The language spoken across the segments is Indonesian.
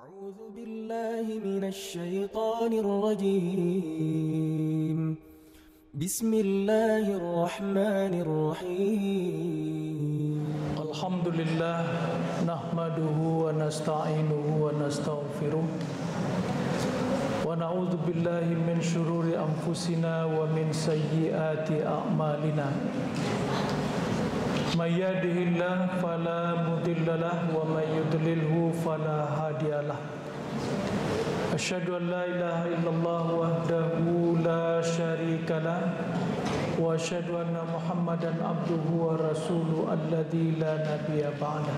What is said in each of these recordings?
أعوذ بالله من الشيطان الرجيم. بسم الله الرحمن الرحيم. الحمد لله نحمده ونستعينه ونستغفره ونعوذ بالله من شرور أنفسنا ومن سيئات أعمالنا. من يهده الله فلا مضل له ومن يضلله فلا هادي له. أشهد أن لا إله إلا الله وحده لا شريك له وأشهد أن محمدا عبده ورسوله الذي لا نبي بعده.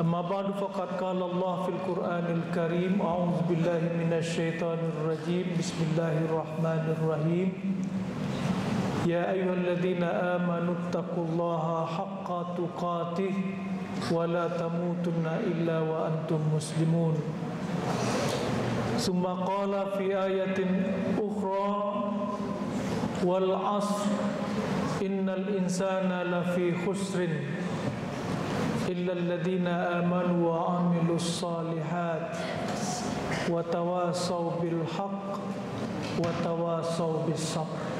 أما بعد فقد قال الله في القرآن الكريم أعوذ بالله من الشيطان الرجيم بسم الله الرحمن الرحيم. يا أيها الذين آمنوا اتقوا الله حق تقاته ولا تموتن إلا وأنتم مسلمون. ثم قال في آية أخرى والعصر إن الإنسان لفي خسر إلا الذين آمنوا وعملوا الصالحات وتواصوا بالحق وتواصوا بالصبر.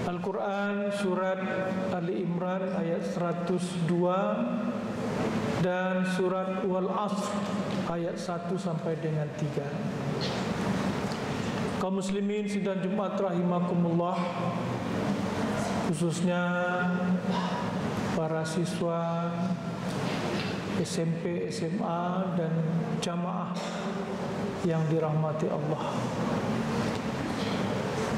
Al-Quran Surat Ali Imran ayat 102 dan Surat Wal Asr ayat 1 sampai dengan 3. Kaum muslimin sidang Jumat rahimakumullah, khususnya para siswa SMP, SMA dan jamaah yang dirahmati Allah.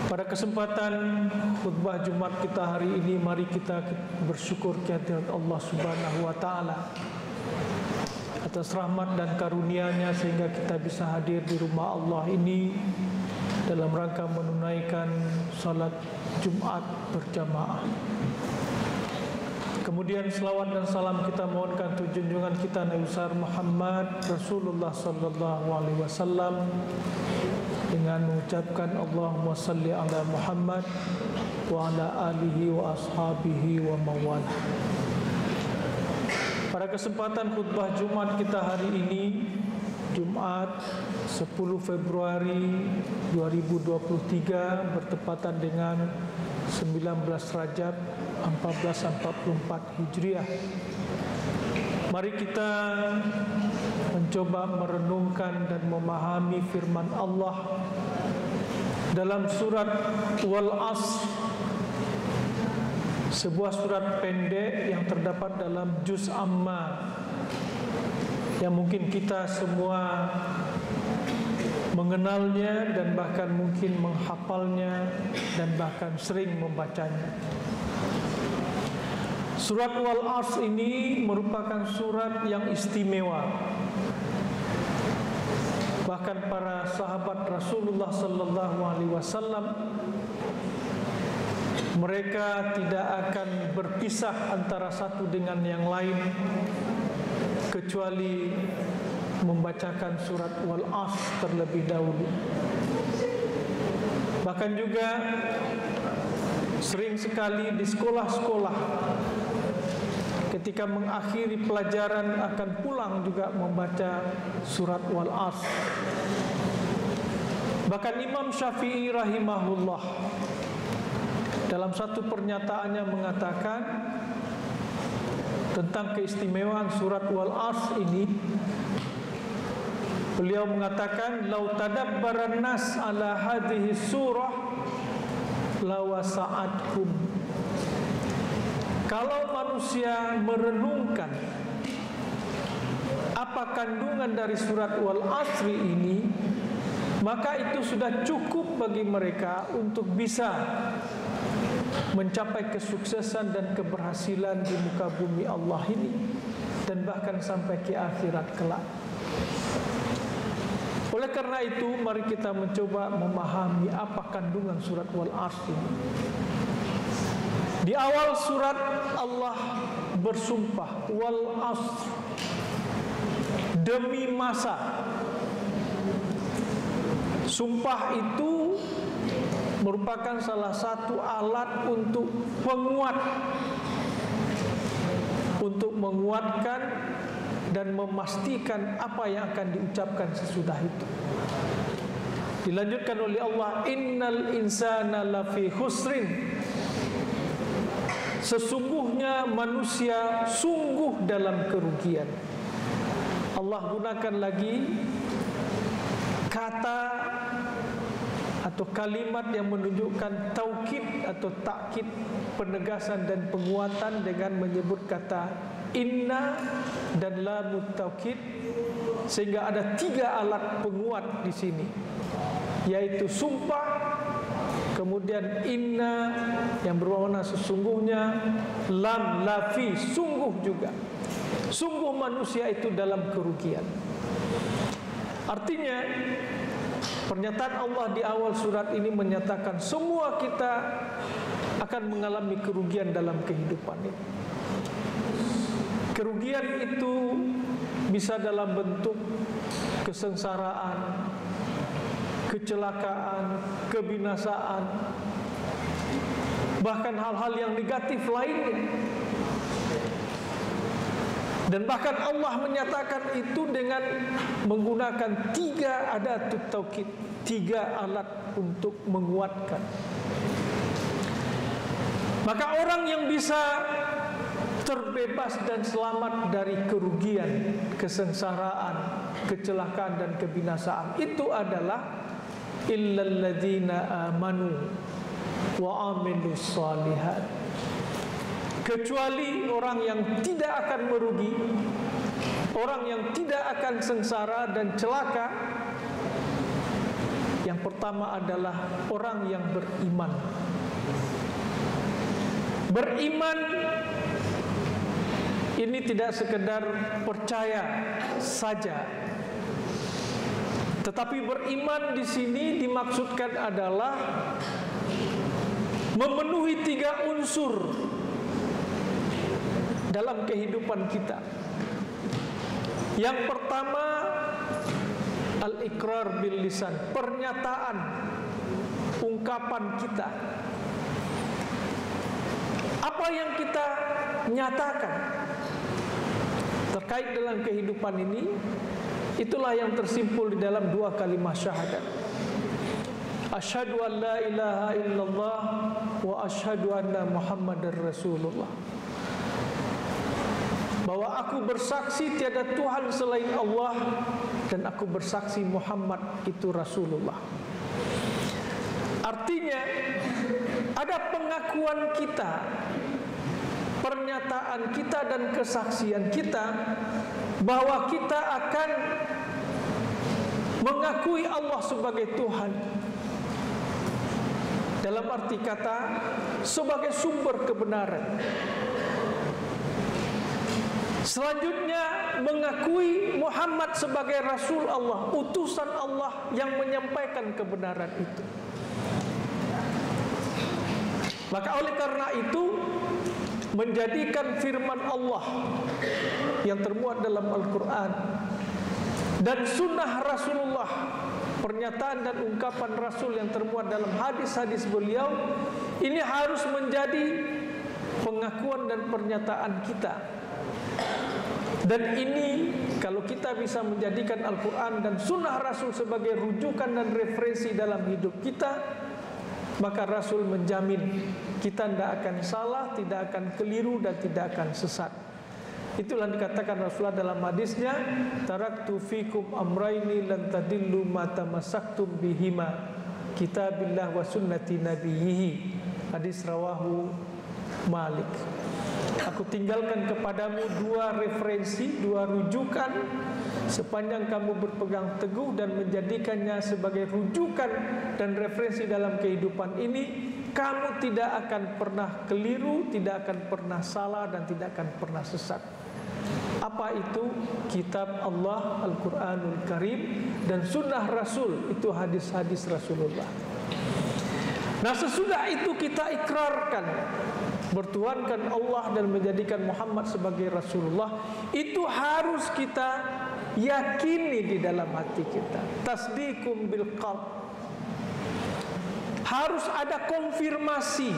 Pada kesempatan khutbah Jumat kita hari ini, mari kita bersyukur kehadirat Allah Subhanahu wa taala atas rahmat dan karunia-Nya sehingga kita bisa hadir di rumah Allah ini dalam rangka menunaikan salat Jumat berjamaah. Kemudian selawat dan salam kita mohonkan untuk junjungan kita Nabi besar Muhammad Rasulullah sallallahu alaihi wasallam dengan mengucapkan Allahumma salli ala Muhammad wa ala alihi wa ashabihi wa mawala. Pada kesempatan khutbah Jumat kita hari ini, Jumat 10 Februari 2023 bertepatan dengan 19 Rajab 1444 Hijriah. Mari kita mencoba merenungkan dan memahami firman Allah dalam surat Wal Asr, sebuah surat pendek yang terdapat dalam juz amma yang mungkin kita semua mengenalnya dan bahkan mungkin menghafalnya dan bahkan sering membacanya. Surat Wal Asr ini merupakan surat yang istimewa. Bahkan para sahabat Rasulullah sallallahu alaihi wasallam mereka tidak akan berpisah antara satu dengan yang lain kecuali membacakan surat Wal Asr terlebih dahulu. Bahkan juga sering sekali di sekolah-sekolah ketika mengakhiri pelajaran akan pulang juga membaca surat Wal Asr. Bahkan Imam Syafi'i rahimahullah dalam satu pernyataannya mengatakan tentang keistimewaan surat Wal Asr ini, beliau mengatakan lau tadabbaran nas ala hadhihi surah lawasa'atkum. Kalau manusia merenungkan apa kandungan dari surat Wal Asr ini, maka itu sudah cukup bagi mereka untuk bisa mencapai kesuksesan dan keberhasilan di muka bumi Allah ini dan bahkan sampai ke akhirat kelak. Oleh karena itu, mari kita mencoba memahami apa kandungan surat Wal Asr ini. Di awal surat Allah bersumpah, Wal Asr, demi masa. Sumpah itu merupakan salah satu alat untuk penguat, untuk menguatkan dan memastikan apa yang akan diucapkan sesudah itu. Dilanjutkan oleh Allah, innal insana lafi khusrin. Sesungguhnya manusia sungguh dalam kerugian. Allah gunakan lagi kata atau kalimat yang menunjukkan taukid atau takkid, penegasan dan penguatan dengan menyebut kata inna dan lamut taukid, sehingga ada 3 alat penguat di sini, yaitu sumpah, kemudian inna yang bermakna sesungguhnya, lam lafi sungguh juga. Sungguh manusia itu dalam kerugian. Artinya pernyataan Allah di awal surat ini menyatakan semua kita akan mengalami kerugian dalam kehidupan ini. Kerugian itu bisa dalam bentuk kesengsaraan, kecelakaan, kebinasaan, bahkan hal-hal yang negatif lainnya. Dan bahkan Allah menyatakan itu dengan menggunakan 3 adatut taukid, 3 alat untuk menguatkan. Maka orang yang bisa terbebas dan selamat dari kerugian, kesengsaraan, kecelakaan dan kebinasaan itu adalah illal ladzina amanu wa amilus shalihat. Kecuali orang yang tidak akan merugi, orang yang tidak akan sengsara dan celaka. Yang pertama adalah orang yang beriman. Beriman ini tidak sekedar percaya saja, tetapi beriman di sini dimaksudkan adalah memenuhi 3 unsur dalam kehidupan kita. Yang pertama, al-iqrar bil lisan, pernyataan, ungkapan kita. Apa yang kita nyatakan terkait dengan kehidupan ini, itulah yang tersimpul di dalam 2 kalimat syahadat. Asyhadu an la ilaha illallah wa asyhadu anna Muhammadar Rasulullah. Bahwa aku bersaksi tiada Tuhan selain Allah dan aku bersaksi Muhammad itu Rasulullah. Artinya ada pengakuan kita, pernyataan kita dan kesaksian kita bahwa kita akan mengakui Allah sebagai Tuhan, dalam arti kata sebagai sumber kebenaran. Selanjutnya mengakui Muhammad sebagai Rasul Allah, utusan Allah yang menyampaikan kebenaran itu. Maka oleh karena itu menjadikan firman Allah yang termuat dalam Al-Quran dan sunnah Rasulullah, pernyataan dan ungkapan Rasul yang termuat dalam hadis-hadis beliau, ini harus menjadi pengakuan dan pernyataan kita. Dan ini kalau kita bisa menjadikan Al-Quran dan sunnah Rasul sebagai rujukan dan referensi dalam hidup kita, maka Rasul menjamin kita tidak akan salah, tidak akan keliru dan tidak akan sesat. Itulah dikatakan Rasulullah dalam hadisnya, taraktu fikum amraini lan tadillu ma tamassaktum bihima, kitabillah wa sunnati nabiyhi. Hadis rawahu Malik. Aku tinggalkan kepadamu 2 referensi, 2 rujukan. Sepanjang kamu berpegang teguh dan menjadikannya sebagai rujukan dan referensi dalam kehidupan ini, kamu tidak akan pernah keliru, tidak akan pernah salah dan tidak akan pernah sesat. Apa itu? Kitab Allah Al-Quranul Karim dan sunnah Rasul, itu hadis-hadis Rasulullah. Nah, sesudah itu kita ikrarkan, bertuhankan Allah dan menjadikan Muhammad sebagai Rasulullah. Itu harus kita yakini di dalam hati kita. Tasdiqum bil qalb. Harus ada konfirmasi,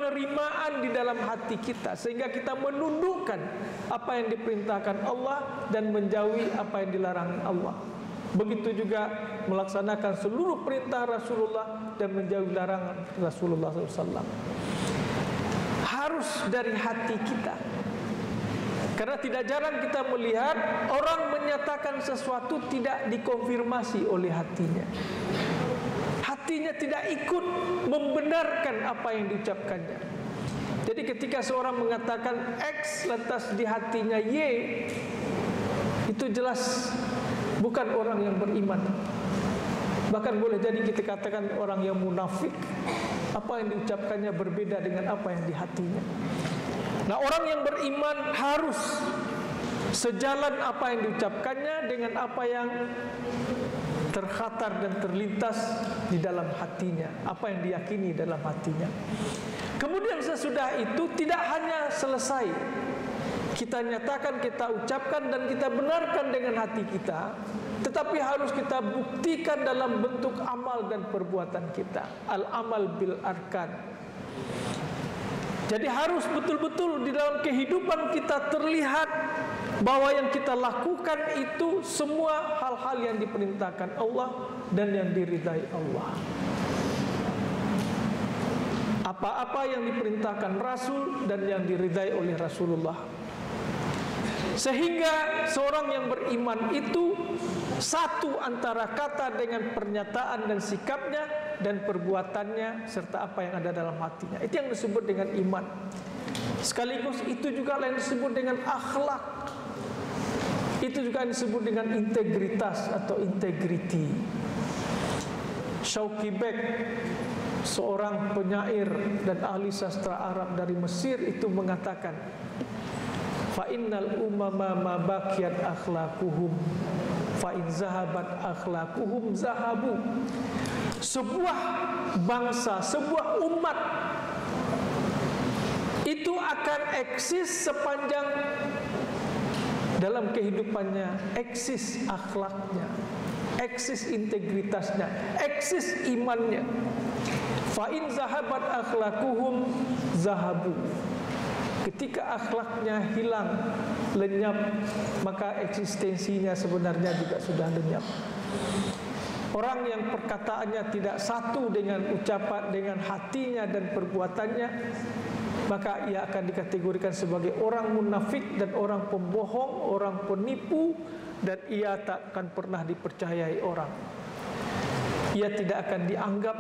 penerimaan di dalam hati kita, sehingga kita menundukkan apa yang diperintahkan Allah dan menjauhi apa yang dilarang Allah. Begitu juga melaksanakan seluruh perintah Rasulullah dan menjauhi larangan Rasulullah SAW. Harus dari hati kita. Karena tidak jarang kita melihat orang menyatakan sesuatu tidak dikonfirmasi oleh hatinya. Hatinya tidak ikut membenarkan apa yang diucapkannya. Jadi ketika seorang mengatakan X lantas di hatinya Y, itu jelas bukan orang yang beriman. Bahkan boleh jadi kita katakan orang yang munafik. Apa yang diucapkannya berbeda dengan apa yang di hatinya. Nah, orang yang beriman harus sejalan apa yang diucapkannya dengan apa yang terkhatar dan terlintas di dalam hatinya, apa yang diyakini dalam hatinya. Kemudian sesudah itu tidak hanya selesai kita nyatakan, kita ucapkan dan kita benarkan dengan hati kita, tetapi harus kita buktikan dalam bentuk amal dan perbuatan kita. Al-amal bil arkan. Jadi harus betul-betul di dalam kehidupan kita terlihat bahwa yang kita lakukan itu semua hal-hal yang diperintahkan Allah dan yang diridai Allah. Apa-apa yang diperintahkan Rasul dan yang diridai oleh Rasulullah. Sehingga seorang yang beriman itu satu antara kata dengan pernyataan dan sikapnya dan perbuatannya serta apa yang ada dalam hatinya. Itu yang disebut dengan iman. Sekaligus itu juga yang disebut dengan akhlak. Itu juga yang disebut dengan integritas atau integrity. Shawki Bek, seorang penyair dan ahli sastra Arab dari Mesir, itu mengatakan, fa innal umama ma baqiyat akhlaquhum fa in zahabat akhlaquhum zahabu. Sebuah bangsa, sebuah umat itu akan eksis sepanjang dalam kehidupannya eksis akhlaknya, eksis integritasnya, eksis imannya. Fa in zahabat akhlaquhum zahabu. Ketika akhlaknya hilang, lenyap, maka eksistensinya sebenarnya juga sudah lenyap. Orang yang perkataannya tidak satu dengan ucapan, dengan hatinya dan perbuatannya, maka ia akan dikategorikan sebagai orang munafik dan orang pembohong, orang penipu, dan ia tak akan pernah dipercayai orang. Ia tidak akan dianggap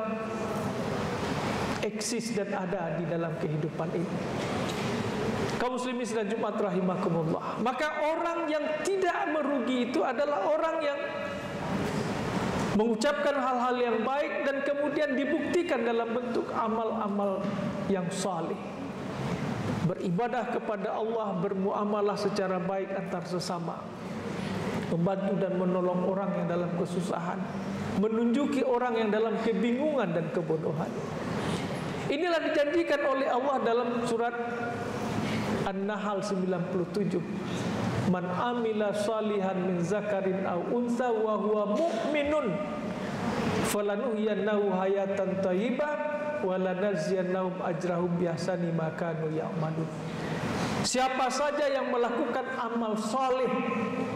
eksis dan ada di dalam kehidupan ini. Kaum muslimin dan Jumat rahimakumullah. Maka orang yang tidak merugi itu adalah orang yang mengucapkan hal-hal yang baik dan kemudian dibuktikan dalam bentuk amal-amal yang saleh. Beribadah kepada Allah, bermuamalah secara baik antar sesama, membantu dan menolong orang yang dalam kesusahan, menunjuki orang yang dalam kebingungan dan kebodohan. Inilah dijanjikan oleh Allah dalam surat An-Nahl 97. Man amila salihan min zakarin aw unsa wa huwa mu'minun falanuhyiyannahu hayatan thayyibah wa lanajziyannahum ajrahum biahsani ma kanu ya'malun. Siapa saja yang melakukan amal saleh,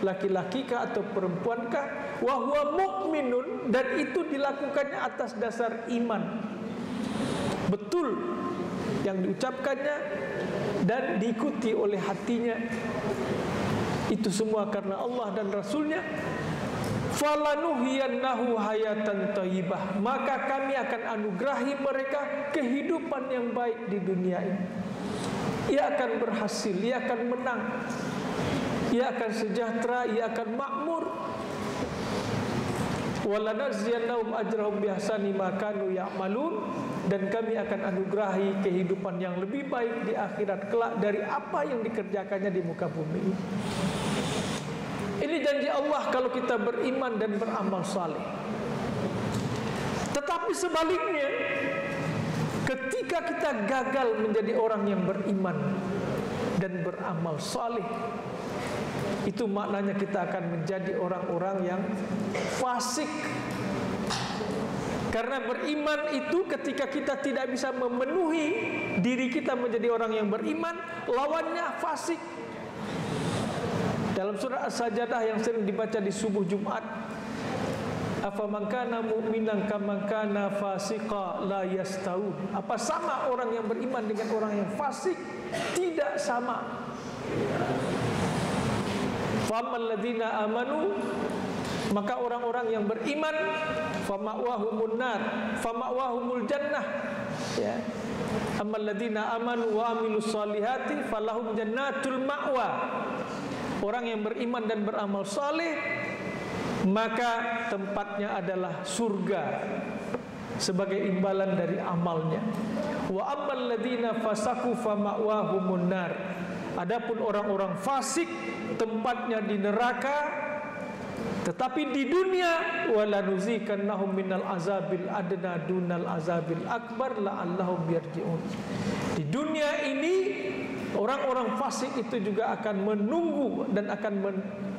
laki-laki kah atau perempuan kah, wa huwa mu'minun, dan itu dilakukannya atas dasar iman, betul yang diucapkannya dan diikuti oleh hatinya, itu semua karena Allah dan Rasulnya. Falanuhyiyannahu hayatan thayyibah, maka kami akan anugerahi mereka kehidupan yang baik di dunia ini. Ia akan berhasil, ia akan menang, ia akan sejahtera, ia akan makmur. Walanajziyannahum ajrahum biahsani ma kanu ya'malun, dan kami akan anugerahi kehidupan yang lebih baik di akhirat kelak dari apa yang dikerjakannya di muka bumi ini. Ini janji Allah kalau kita beriman dan beramal saleh. Tetapi sebaliknya, ketika kita gagal menjadi orang yang beriman dan beramal saleh, itu maknanya kita akan menjadi orang-orang yang fasik. Karena beriman itu ketika kita tidak bisa memenuhi diri kita menjadi orang yang beriman, lawannya fasik. Dalam surah As-Sajdah yang sering dibaca di subuh Jumat, afaman kana mu'minan kaman kana fasiqa la yastaun. Apa sama orang yang beriman dengan orang yang fasik? Tidak sama. Faman ladzina amanu, maka orang-orang yang beriman, fama'wahumun nar, fama'wahumul jannah, ya. Ammal ladzina amanu wa amilus solihati falahum jannatul ma'wa. Orang yang beriman dan beramal saleh, maka tempatnya adalah surga sebagai imbalan dari amalnya. Wa ammal ladzina fasaku fama'wahumun nar. Adapun orang-orang fasik, tempatnya di neraka. Tetapi di dunia, walanuzikannahum minal azabil adna dunal azabil akbar la'allahum yarji'un. Di dunia ini orang-orang fasik itu juga akan menunggu dan akan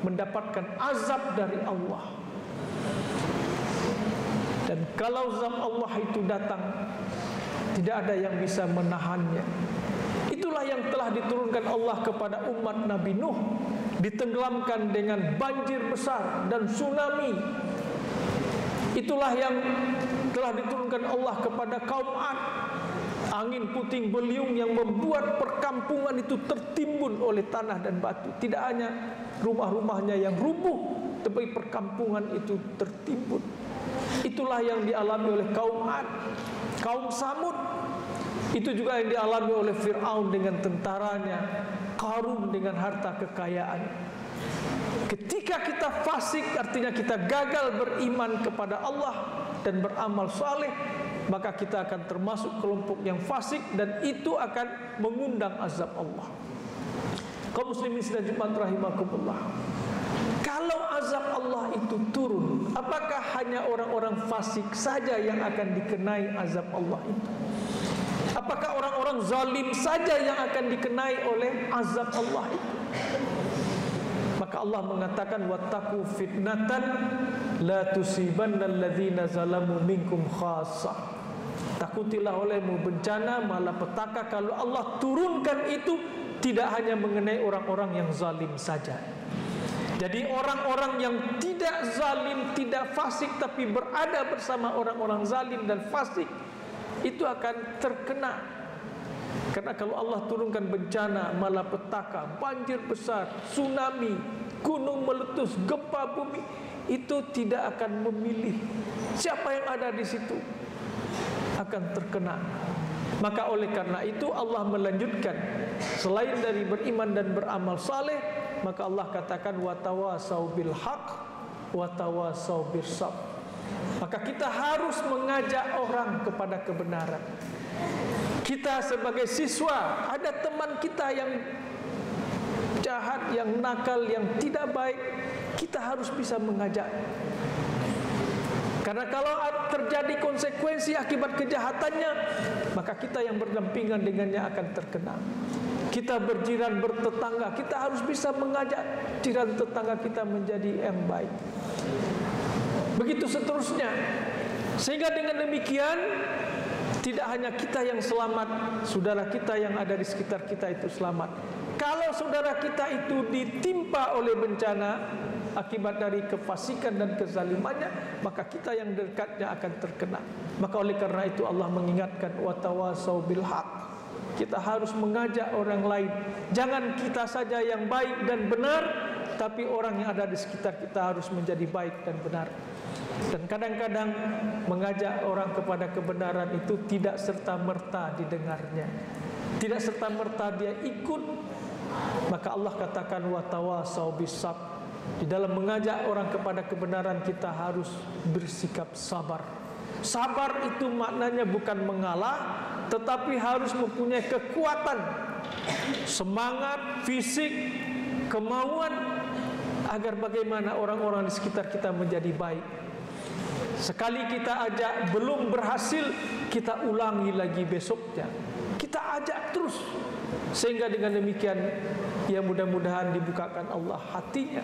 mendapatkan azab dari Allah. Dan kalau azab Allah itu datang, tidak ada yang bisa menahannya. Itulah yang telah diturunkan Allah kepada umat Nabi Nuh, ditenggelamkan dengan banjir besar dan tsunami. Itulah yang telah diturunkan Allah kepada kaum Ad, angin puting beliung yang membuat perkampungan itu tertimbun oleh tanah dan batu. Tidak hanya rumah-rumahnya yang rubuh, tapi perkampungan itu tertimbun. Itulah yang dialami oleh kaum Ad. Kaum Samud, itu juga yang dialami oleh Fir'aun dengan tentaranya, Qarun dengan harta kekayaan. Ketika kita fasik, artinya kita gagal beriman kepada Allah dan beramal saleh, maka kita akan termasuk kelompok yang fasik, dan itu akan mengundang azab Allah. Kaum muslimin sidang Jumat rahimakumullah, kalau azab Allah itu turun, apakah hanya orang-orang fasik saja yang akan dikenai azab Allah itu? Apakah orang-orang zalim saja yang akan dikenai oleh azab Allah itu? Maka Allah mengatakan, wattaqu fitnatan la tusibannal ladzina zalamu minkum khassah. Takutilah olehmu bencana malapetaka kalau Allah turunkan itu tidak hanya mengenai orang-orang yang zalim saja. Jadi orang-orang yang tidak zalim, tidak fasik, tapi berada bersama orang-orang zalim dan fasik, itu akan terkena. Karena kalau Allah turunkan bencana, malapetaka, banjir besar, tsunami, gunung meletus, gempa bumi, itu tidak akan memilih siapa yang ada di situ, akan terkena. Maka oleh karena itu Allah melanjutkan, selain dari beriman dan beramal saleh, maka Allah katakan watawasau bil haq watawasau bis sabr. Maka kita harus mengajak orang kepada kebenaran. Kita sebagai siswa, ada teman kita yang jahat, yang nakal, yang tidak baik, kita harus bisa mengajak. Karena kalau terjadi konsekuensi akibat kejahatannya, maka kita yang berdampingan dengannya akan terkena. Kita berjiran, bertetangga, kita harus bisa mengajak jiran tetangga kita menjadi yang baik. Begitu seterusnya. Sehingga dengan demikian, tidak hanya kita yang selamat, saudara kita yang ada di sekitar kita itu selamat. Kalau saudara kita itu ditimpa oleh bencana akibat dari kefasikan dan kezalimannya, maka kita yang dekatnya akan terkena. Maka oleh karena itu Allah mengingatkan watawasau bil haq. Kita harus mengajak orang lain. Jangan kita saja yang baik dan benar, tapi orang yang ada di sekitar kita harus menjadi baik dan benar. Dan kadang-kadang mengajak orang kepada kebenaran itu tidak serta-merta didengarnya, tidak serta-merta dia ikut. Maka Allah katakan watawasau bis sabr. Di dalam mengajak orang kepada kebenaran, kita harus bersikap sabar. Sabar itu maknanya bukan mengalah, tetapi harus mempunyai kekuatan, semangat, fisik, kemauan, agar bagaimana orang-orang di sekitar kita menjadi baik. Sekali kita ajak belum berhasil, kita ulangi lagi besoknya. Kita ajak terus. Sehingga dengan demikian ya mudah-mudahan dibukakan Allah hatinya.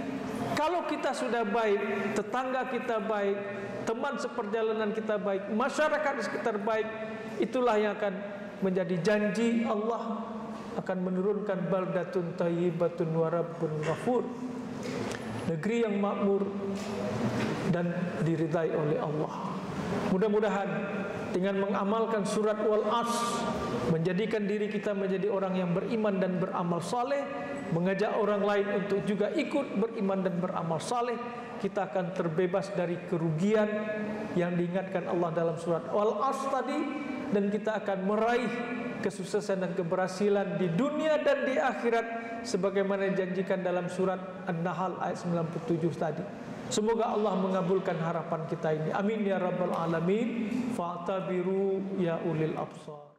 Kalau kita sudah baik, tetangga kita baik, teman seperjalanan kita baik, masyarakat di sekitar baik, itulah yang akan menjadi janji Allah akan menurunkan baldatun thayyibatun wa rabbun ghafur, negeri yang makmur dan diridai oleh Allah. Mudah-mudahan dengan mengamalkan surat Wal-Asr, menjadikan diri kita menjadi orang yang beriman dan beramal saleh, mengajak orang lain untuk juga ikut beriman dan beramal saleh, kita akan terbebas dari kerugian yang diingatkan Allah dalam surat Wal-Asr tadi, dan kita akan meraih kesuksesan dan keberhasilan di dunia dan di akhirat sebagaimana dijanjikan dalam surat An-Nahl ayat 97 tadi. Semoga Allah mengabulkan harapan kita ini. Amin ya rabbal alamin. Fa'tabiru ya ulil absar.